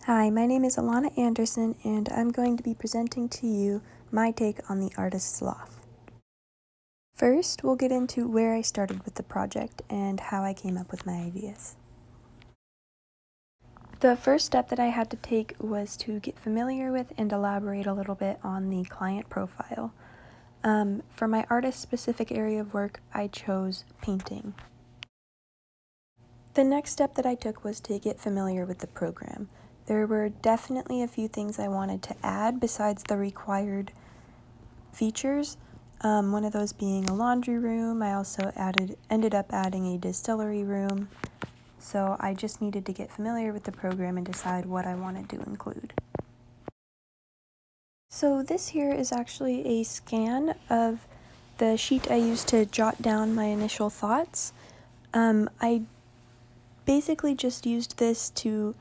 Hi, my name is Alana Anderson, and I'm going to be presenting to you my take on the artist's loft. First, we'll get into where I started with the project and how I came up with my ideas. The first step that I had to take was to get familiar with and elaborate a little bit on the client profile. For my artist-specific area of work, I chose painting. The next step that I took was to get familiar with the program. There were definitely a few things I wanted to add besides the required features. One of those being a laundry room. I also ended up adding a distillery room. So I just needed to get familiar with the program and decide what I wanted to include. So this here is actually a scan of the sheet I used to jot down my initial thoughts. I basically just used this to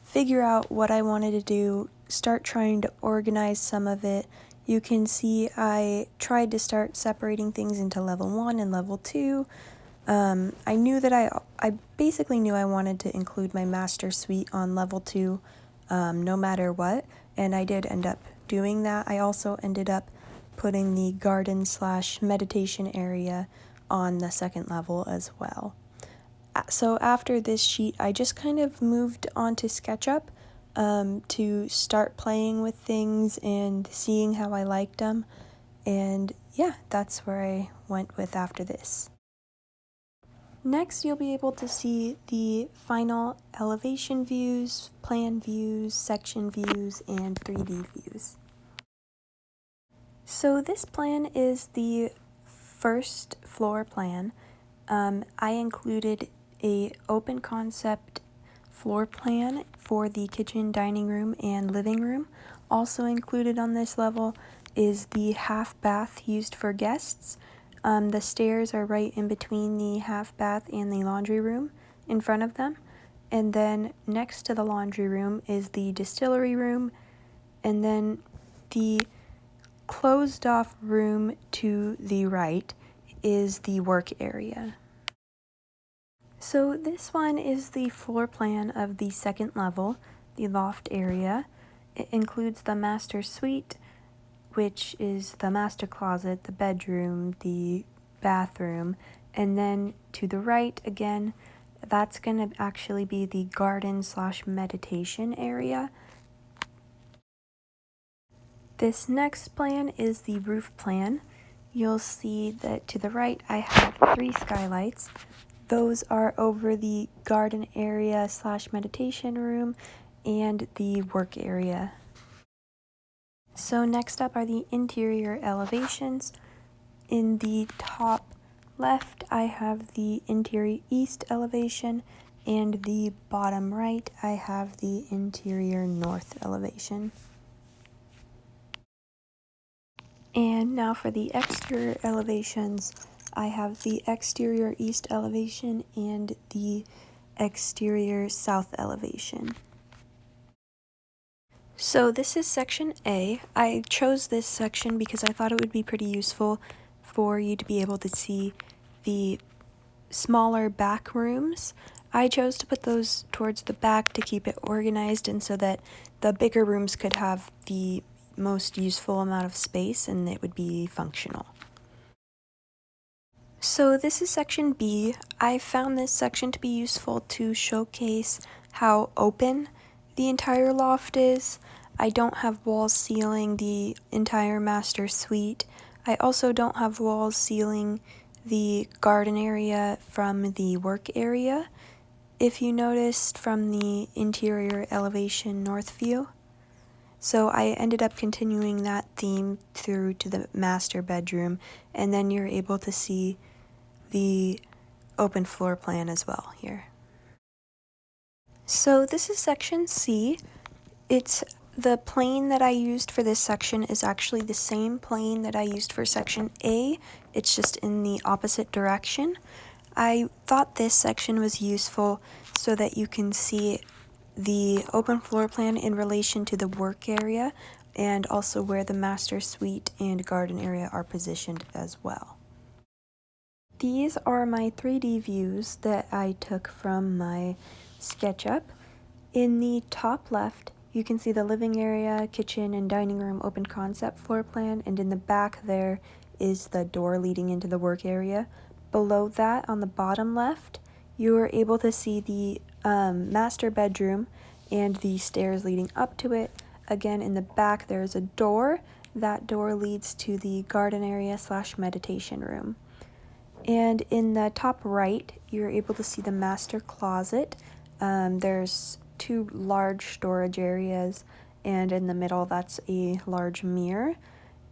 figure out what I wanted to do, start trying to organize some of it. You can see I tried to start separating things into level 1 and level 2. I knew that I basically knew I wanted to include my master suite on level 2 no matter what, and I did end up doing that. I also ended up putting the garden/meditation area on the second level as well. So after this sheet, I just kind of moved on to SketchUp to start playing with things and seeing how I liked them. And yeah, that's where I went with after this. Next, you'll be able to see the final elevation views, plan views, section views, and 3D views. So this plan is the first floor plan. I included a open concept floor plan for the kitchen, dining room, and living room. Also included on this level is the half bath used for guests. The stairs are right in between the half bath and the laundry room in front of them. And then next to the laundry room is the distillery room, and then the closed off room to the right is the work area. So this one is the floor plan of the second level, the loft area. It includes the master suite, which is the master closet, the bedroom, the bathroom, and then to the right again, that's going to actually be the garden/meditation area. This next plan is the roof plan. You'll see that to the right I have 3 skylights. Those are over the garden area/meditation room and the work area. So next up are the interior elevations. In the top left, I have the interior east elevation, and the bottom right, I have the interior north elevation. And now for the exterior elevations, I have the exterior east elevation and the exterior south elevation. So this is section A. I chose this section because I thought it would be pretty useful for you to be able to see the smaller back rooms. I chose to put those towards the back to keep it organized and so that the bigger rooms could have the most useful amount of space and it would be functional. So this is section B. I found this section to be useful to showcase how open the entire loft is. I don't have walls sealing the entire master suite. I also don't have walls sealing the garden area from the work area, if you noticed from the interior elevation north view. So I ended up continuing that theme through to the master bedroom, and then you're able to see the open floor plan as well here. So this is section C. It's the plane that I used for this section is actually the same plane that I used for section A. It's just in the opposite direction. I thought this section was useful so that you can see the open floor plan in relation to the work area and also where the master suite and garden area are positioned as well. These are my 3D views that I took from my SketchUp. In the top left, you can see the living area, kitchen, and dining room open concept floor plan, and in the back there is the door leading into the work area. Below that, on the bottom left, you are able to see the master bedroom and the stairs leading up to it. Again, in the back, there's a door. That door leads to the garden area / meditation room. And in the top right, you're able to see the master closet. There's 2 large storage areas, and in the middle, that's a large mirror.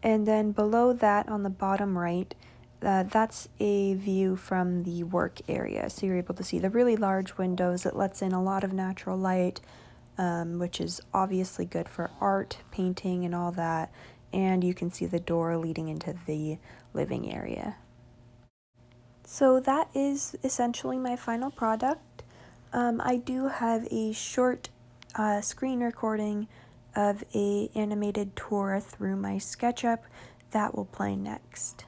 And then below that, on the bottom right, that's a view from the work area. So you're able to see the really large windows that lets in a lot of natural light, which is obviously good for art, painting, and all that. And you can see the door leading into the living area. So that is essentially my final product. I do have a short screen recording of a animated tour through my SketchUp that will play next.